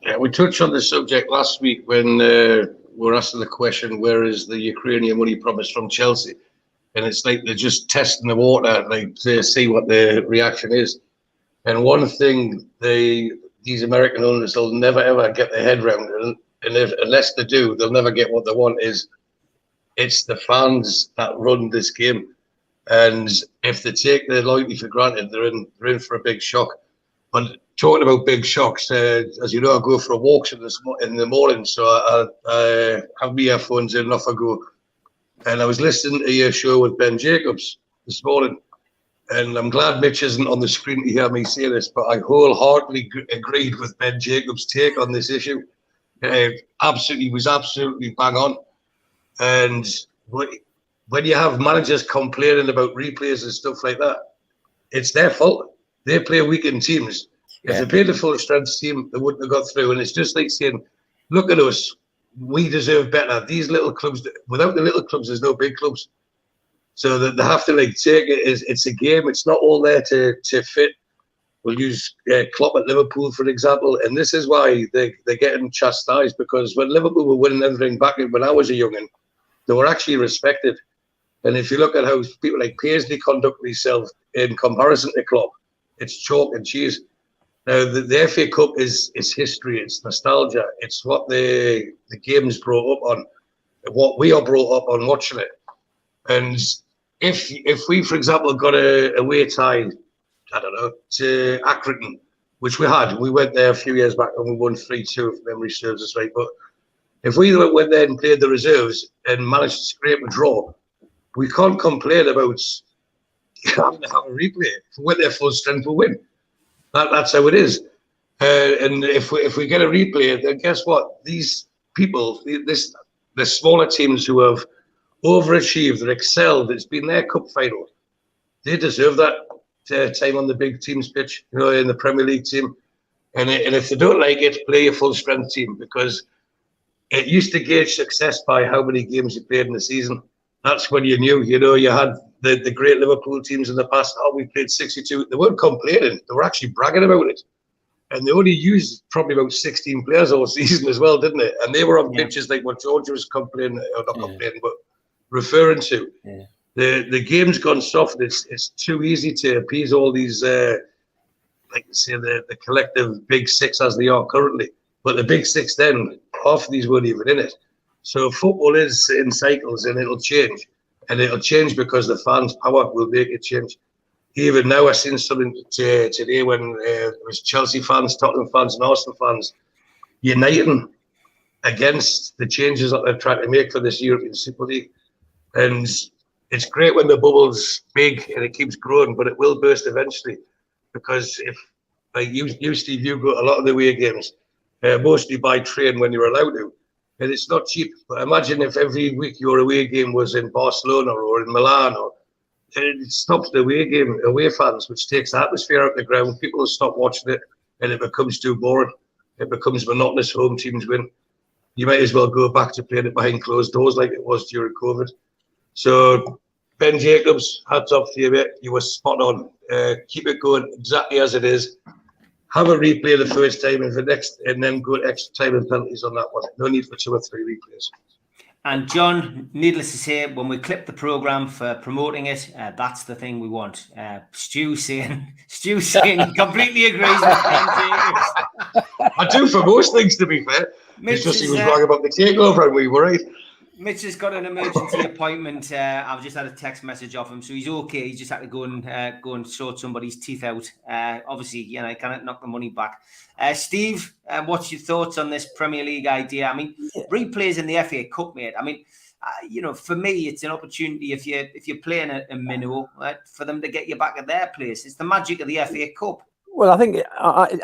Yeah, we touched on the subject last week when we were asking the question, where is the Ukrainian money promised from Chelsea? And it's like they're just testing the water, like to see what the reaction is. And one thing these American owners will never ever get their head around, and unless they do, they'll never get what they want. It's the fans that run this game, and if they take their loyalty for granted, they're in for a big shock. But talking about big shocks, as you know, I go for walks in the morning, so I have my earphones in and off I go. And I was listening to your show with Ben Jacobs this morning. And I'm glad Mitch isn't on the screen to hear me say this, but I wholeheartedly agreed with Ben Jacobs' take on this issue. Was absolutely bang on. And when you have managers complaining about replays and stuff like that, it's their fault. They play weakened teams. If they played a full strength team, they wouldn't have got through. And it's just like saying, look at us, we deserve better. These little clubs, without the little clubs, there's no big clubs. So that they have to take it. It's a game. It's not all there to fit We'll use Klopp at Liverpool, for example. And this is why they're getting chastised, because when Liverpool were winning everything back when I was a young'un, they were actually respected. And if you look at how people like Paisley conduct themselves in comparison to Klopp, it's chalk and cheese. Now, the FA Cup is history, it's nostalgia, it's what the game's brought up on, what we are brought up on watching it. And if we, for example, got a away tie, I don't know, to Accrington, which we went there a few years back and we won 3-2, if memory serves us right. But if we went there and played the reserves and managed to scrape a draw, we can't complain about having to have a replay. If we went there full strength, we'll win. That's how it is. And if we get a replay, then guess what? These people, the smaller teams who have overachieved, they're excelled, it's been their cup final. They deserve that time on the big team's pitch, in the Premier League team. And if they don't like it, play a full strength team, because it used to gauge success by how many games you played in the season. That's when you knew, you had the great Liverpool teams in the past. Oh, we played 62. They weren't complaining. They were actually bragging about it. And they only used probably about 16 players all season as well, didn't they? And they were on pitches like what George was complaining, or not complaining, but referring to. Yeah. The game's gone soft. It's too easy to appease all these, like say, the collective big six as they are currently. But the big six then, half of these weren't even in it. So football is in cycles, and it'll change. And it'll change because the fans' power will make it change. Even now, I've seen something today when there was Chelsea fans, Tottenham fans, and Arsenal fans uniting against the changes that they're trying to make for this European Super League. And it's great when the bubble's big and it keeps growing, but it will burst eventually. Because if, like you Steve, you go to a lot of the away games, mostly by train when you're allowed to, and it's not cheap. But imagine if every week your away game was in Barcelona or in Milan, or it stops the away fans, which takes the atmosphere out of the ground. People will stop watching it, and it becomes too boring. It becomes monotonous. Home teams win. You might as well go back to playing it behind closed doors like it was during COVID. So, Ben Jacobs, hats off to you, mate. You were spot on. Keep it going exactly as it is. Have a replay the first time and then go extra time and penalties on that one. No need for 2 or 3 replays. And John, needless to say, when we clip the programme for promoting it, that's the thing we want. Stu saying he completely agrees with Ben Jacobs. I do for most things, to be fair. It's just he was wrong about the takeover and we were right. Mitch has got an emergency appointment. I've just had a text message off him, so he's okay. He's just had to go and sort somebody's teeth out. Obviously, he can't knock the money back. Steve, what's your thoughts on this Premier League idea? I mean, replays in the FA Cup, mate. I mean, for me, it's an opportunity if you're playing a minnow, for them to get you back at their place. It's the magic of the FA Cup. Well, I think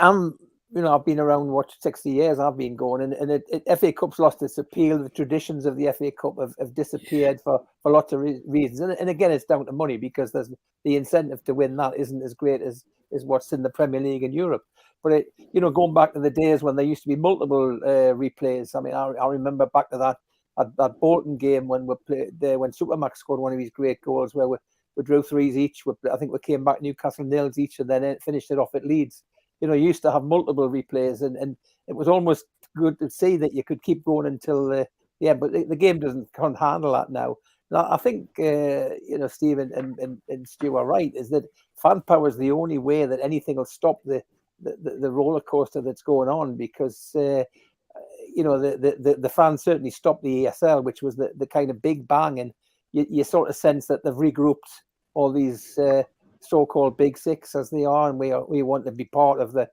I'm. I've been around 60 years. I've been going, and FA Cup's lost its appeal. The traditions of the FA Cup have disappeared for lots of reasons. And again, it's down to money, because there's the incentive to win that isn't as great as what's in the Premier League in Europe. But going back to the days when there used to be multiple replays. I mean, I remember back to that Bolton game when we played there, when Supermax scored one of his great goals, where we drew 3s each. I think we came back Newcastle nils each, and then finished it off at Leeds. You used to have multiple replays, and it was almost good to see that you could keep going until but the game can't handle that now. Now I think Steve and Stu are right, is that fan power is the only way that anything will stop the roller coaster that's going on, because the fans certainly stopped the ESL, which was the kind of big bang, and you sort of sense that they've regrouped all these so-called big six as they are, and we want to be part of that,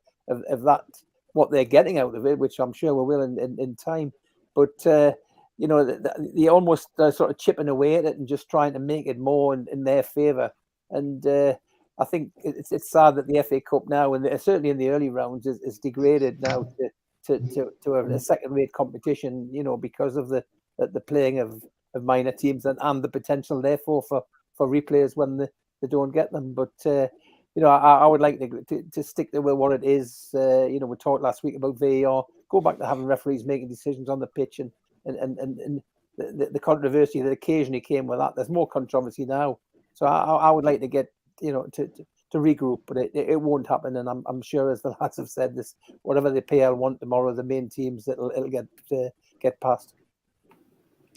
what they're getting out of it, which I'm sure we will in time. But they almost sort of chipping away at it and just trying to make it more in their favour. And I think it's sad that the FA Cup now, and certainly in the early rounds, is degraded now to a second-rate competition. Because of the playing of minor teams and the potential, therefore, for replays when they don't get them. But I would like to stick to what it is. We talked last week about VAR. Go back to having referees making decisions on the pitch, and the controversy that occasionally came with that. There's more controversy now, so I would like to get to regroup, but it won't happen. And I'm sure, as the lads have said, this whatever the PL want tomorrow, the main teams it'll get past.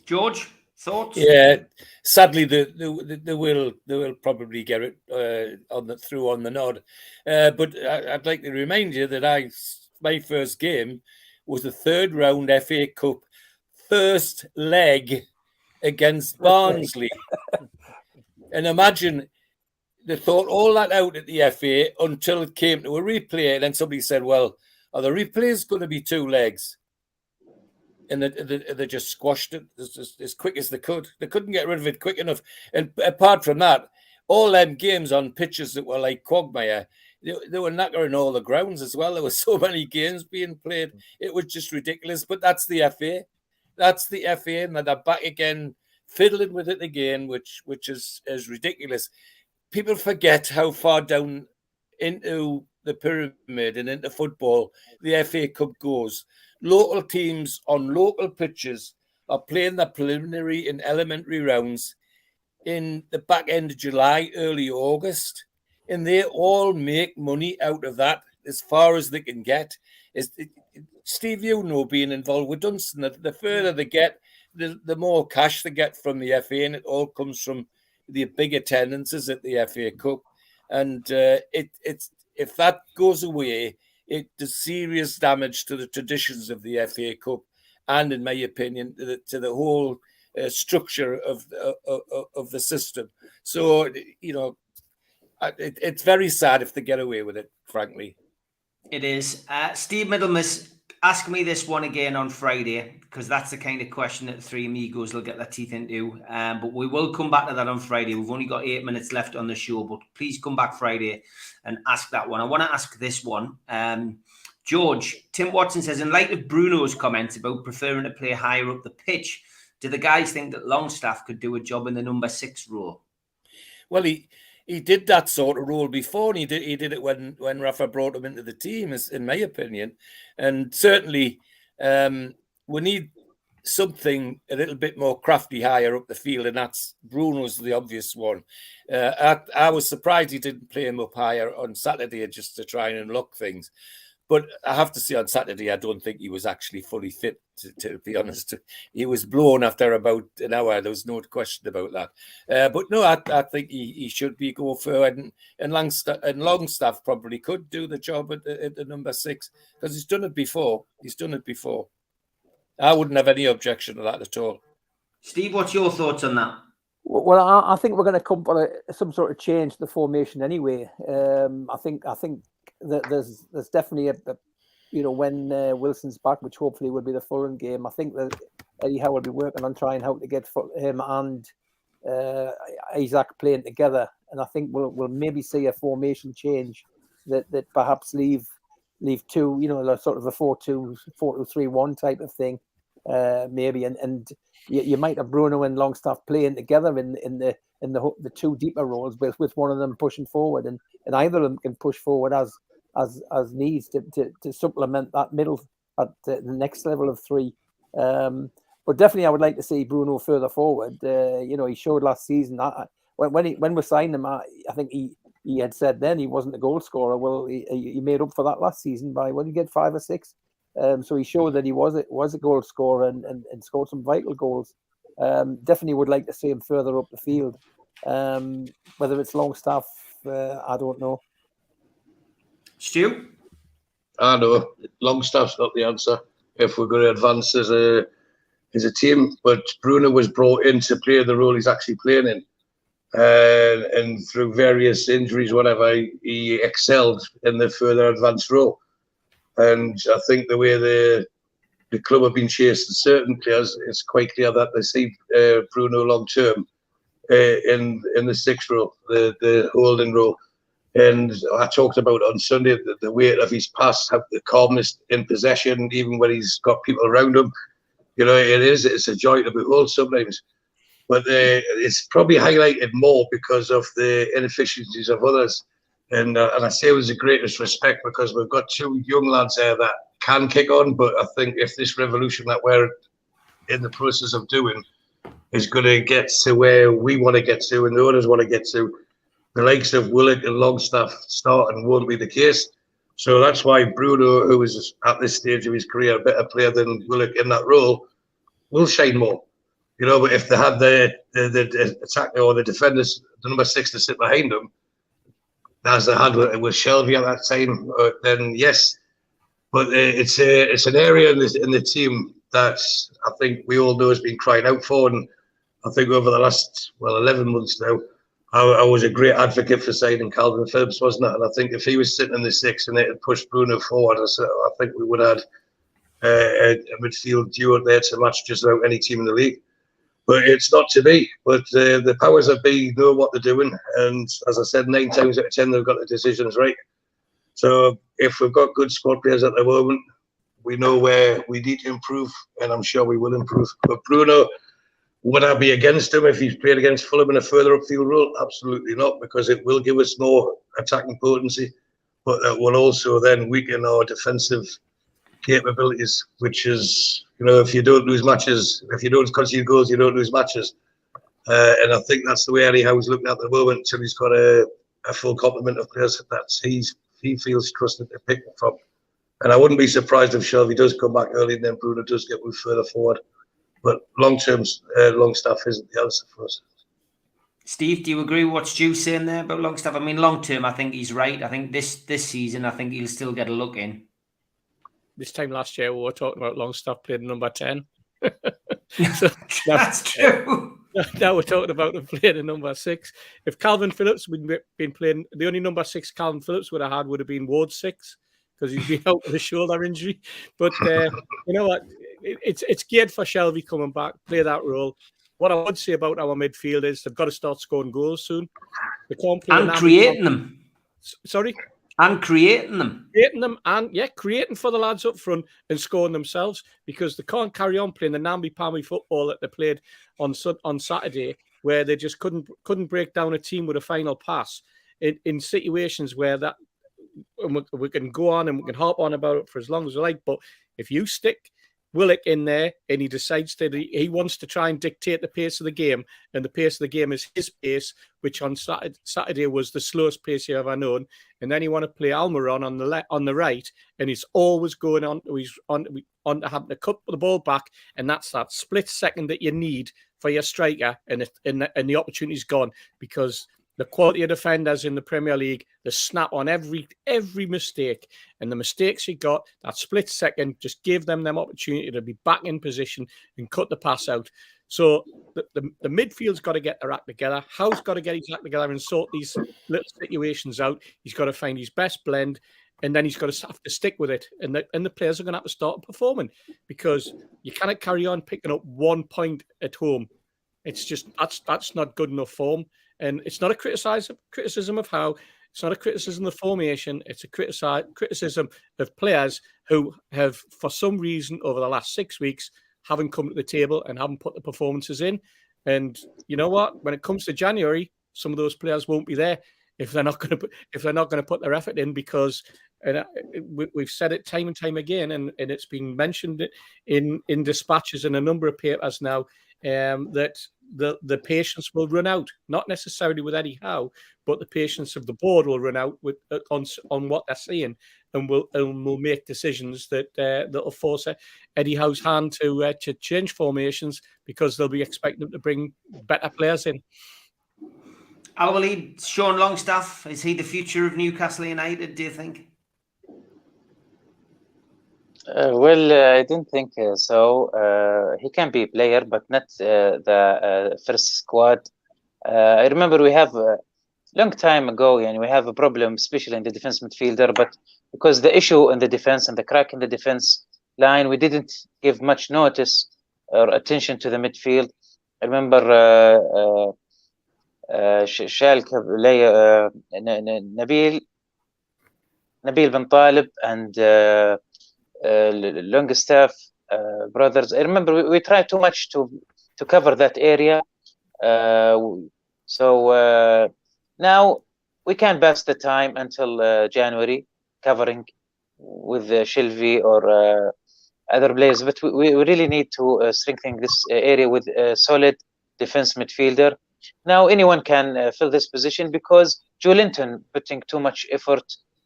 George, thoughts? Yeah, sadly, they will probably get it through on the nod. But I'd like to remind you that my first game was the third round FA Cup first leg against Barnsley. And imagine they thought all that out at the FA until it came to a replay. And then somebody said, well, are the replays going to be 2 legs? And they just squashed it as quick as they could. They couldn't get rid of it quick enough. And apart from that, all them games on pitches that were like quagmire, they were knackering all the grounds as well. There were so many games being played. It was just ridiculous. But that's the FA. That's the FA. And they're back again, fiddling with it again, which is ridiculous. People forget how far down into the pyramid and into football the FA Cup goes. Local teams on local pitches are playing the preliminary and elementary rounds in the back end of July, early August, and they all make money out of that as far as they can get. Steve, you know, being involved with Dunstan, the further they get, the more cash they get from the FA, and it all comes from the big attendances at the FA Cup. And if that goes away, it does serious damage to the traditions of the FA Cup, and, in my opinion, to the whole structure of the system. So, you know, it's very sad if they get away with it, frankly. It is. Steve Middlemas, ask me this one again on Friday, because that's the kind of question that the three amigos will get their teeth into. But we will come back to that on Friday. We've only got 8 minutes left on the show, but please come back Friday and ask that one. I want to ask this one. George, Tim Watson says, in light of Bruno's comments about preferring to play higher up the pitch, do the guys think that Longstaff could do a job in the number 6 role? Well, he did that sort of role before, and he did it when Rafa brought him into the team, in my opinion. And certainly we need something a little bit more crafty higher up the field, and that's Bruno's the obvious one. I was surprised he didn't play him up higher on Saturday just to try and unlock things. But I have to say, on Saturday, I don't think he was actually fully fit, to be honest. He was blown after about an hour. There was no question about that. But no, I think he should be go forward. And Longstaff probably could do the job at the number 6, because he's done it before. I wouldn't have any objection to that at all. Steve, what's your thoughts on that? Well, I think we're going to come for some sort of change to the formation anyway. I think that there's definitely when Wilson's back, which hopefully will be the Fulham game. I think that Eddie Howe will be working on trying how to get him and Isaac playing together, and I think we'll maybe see a formation change that perhaps leave 2, sort of a 4-2-3-1 type of thing, maybe, and you might have Bruno and Longstaff playing together in the 2 deeper roles, with one of them pushing forward, and either of them can push forward as needs to supplement that middle at the next level of 3. But definitely, I would like to see Bruno further forward. He showed last season. When we signed him, I think he had said then he wasn't a goal scorer. Well, he made up for that last season by, what did he get, 5 or 6? So he showed that he was a goal scorer and scored some vital goals. Definitely would like to see him further up the field. Whether it's Longstaff, I don't know. Stu? I know Longstaff's not the answer if we're going to advance as a team. But Bruno was brought in to play the role he's actually playing in, and through various injuries, whatever, he excelled in the further advanced role. And I think the way the club have been chasing certain players, it's quite clear that they see Bruno long term in the 6th role, the holding role. And I talked about on Sunday the weight of his pass, the calmness in possession, even when he's got people around him. It's a joy to behold sometimes. But it's probably highlighted more because of the inefficiencies of others. And I say with the greatest respect, because we've got 2 young lads there that can kick on. But I think if this revolution that we're in the process of doing is going to get to where we want to get to and the others want to get to, the likes of Willock and Longstaff starting won't be the case. So that's why Bruno, who is at this stage of his career a better player than Willock in that role, will shine more. You know, but if they had the attacker or the defenders, the number 6 to sit behind them, as they had with Shelby at that time, then yes. But it's an area in the team that I think we all know has been crying out for, and I think over the last 11 months now, I was a great advocate for signing Calvin Phillips, wasn't it? And I think if he was sitting in the 6 and they had pushed Bruno forward, I think we would have had a midfield duo there to match just about any team in the league. But it's not to be. But the powers that be know what they're doing. And as I said, 9 times out of 10, they've got the decisions right. So if we've got good squad players at the moment, we know where we need to improve, and I'm sure we will improve. But Bruno, would I be against him if he's played against Fulham in a further upfield role? Absolutely not, because it will give us more attacking potency, but that will also then weaken our defensive capabilities, which is, you know, if you don't lose matches, if you don't concede goals, you don't lose matches. And I think that's the way Eddie Howe's looking at the moment, until he's got a full complement of players that he feels trusted to pick from. And I wouldn't be surprised if Shelby does come back early and then Bruno does get moved further forward. But long-term, Longstaff isn't the answer for us. Steve, do you agree with what Stu's saying there about Longstaff? I mean, long-term, I think he's right. I think this season, I think he'll still get a look in. This time last year, we were talking about Longstaff playing number 10. So that's true. Now we're talking about him playing in number 6. If Calvin Phillips would been playing, the only number 6 Calvin Phillips would have had would have been Ward 6, because he's been out with a shoulder injury. But you know what? It's geared for Shelby coming back, play that role. What I would say about our midfield is they've got to start scoring goals soon. They can't play and creating them. Sorry? And creating them. Creating them, and creating for the lads up front and scoring themselves, because they can't carry on playing the namby-pamby football that they played on Saturday, where they just couldn't break down a team with a final pass in situations where that, and we can go on and we can harp on about it for as long as we like, but if you stick Willock in there and he decides that he wants to try and dictate the pace of the game, and the pace of the game is his pace, which on Saturday was the slowest pace you've ever known, and then you want to play Almiron on the right, and he's always going on, he's on to having to cut the ball back, and that's that split second that you need for your striker, and the opportunity's gone, because the quality of defenders in the Premier League, the snap on every mistake, and the mistakes he got, that split second just gave them opportunity to be back in position and cut the pass out. So the midfield's got to get their act together. Howe's got to get his act together and sort these little situations out. He's got to find his best blend, and then he's got to have to stick with it. And the players are going to have to start performing, because you cannot carry on picking up 1 point at home. It's just that's not good enough form. And it's not a criticism of Howe. It's not a criticism of the formation. It's a criticism of players who have, for some reason, over the last 6 weeks, haven't come to the table and haven't put the performances in. And you know what? When it comes to January, some of those players won't be there if they're not going to put their effort in, because, and we've said it time and time again, and it's been mentioned in dispatches in a number of papers now, that the patience will run out, not necessarily with Eddie Howe, but the patience of the board will run out with on what they're seeing, and will make decisions that'll force Eddie Howe's hand to change formations, because they'll be expecting them to bring better players in. Al-Walid, Sean Longstaff, is he the future of Newcastle United, do you think? I don't think so. He can be a player, but not the first squad. I remember we have a long time ago, and we have a problem, especially in the defense midfielder, but because the issue in the defense and the crack in the defense line, we didn't give much notice or attention to the midfield. I remember Nabil bin Talib and Longstaff brothers. I remember we tried too much to cover that area. So now we can pass the time until January, covering with Shelby or other players. But we really need to strengthen this area with a solid defense midfielder. Now anyone can fill this position because Joe Linton putting too much effort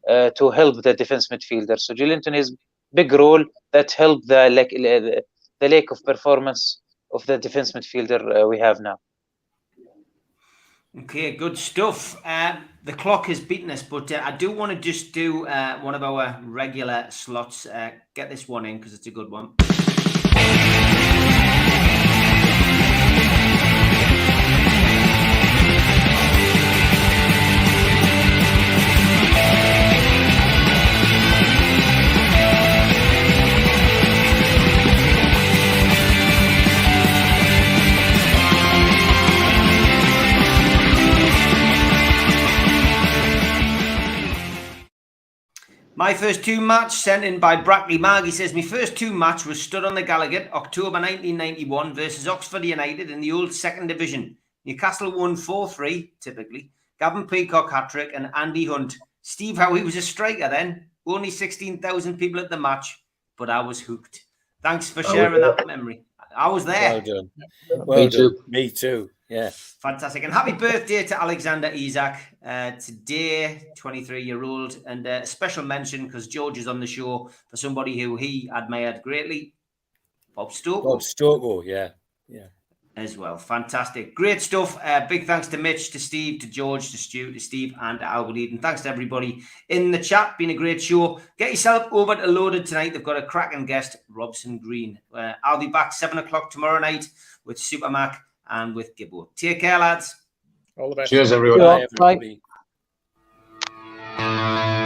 to help the defense midfielder. So Joe Linton is big role that helped the lack of performance of the defense midfielder we have now. Okay, good stuff. The clock has beaten us, but I do want to just do one of our regular slots. Get this one in because it's a good one. My first two match sent in by Brackley Mag. He says, my first two match was stood on the Gallagher, October 1991 versus Oxford United in the old second division. Newcastle won 4-3, typically. Gavin Peacock hat-trick and Andy Hunt. Steve Howie was a striker then. Only 16,000 people at the match, but I was hooked. Thanks for sharing that memory. I was there. Well done. Well done. Me too. Yeah. Fantastic. And happy birthday to Alexander Isak. Today, 23-year-old. And a special mention, because George is on the show, for somebody who he admired greatly, Bob Stokoe. Bob Stokoe, yeah. As well. Fantastic. Great stuff. Big thanks to Mitch, to Steve, to George, to Stu, to Steve, and to Albert Eden. Thanks to everybody in the chat. Been a great show. Get yourself over to Loaded tonight. They've got a cracking guest, Robson Green. I'll be back 7 o'clock tomorrow night with Super Mac and with Gibbo. Take care, lads. All the best. Cheers, everyone. Bye. Bye.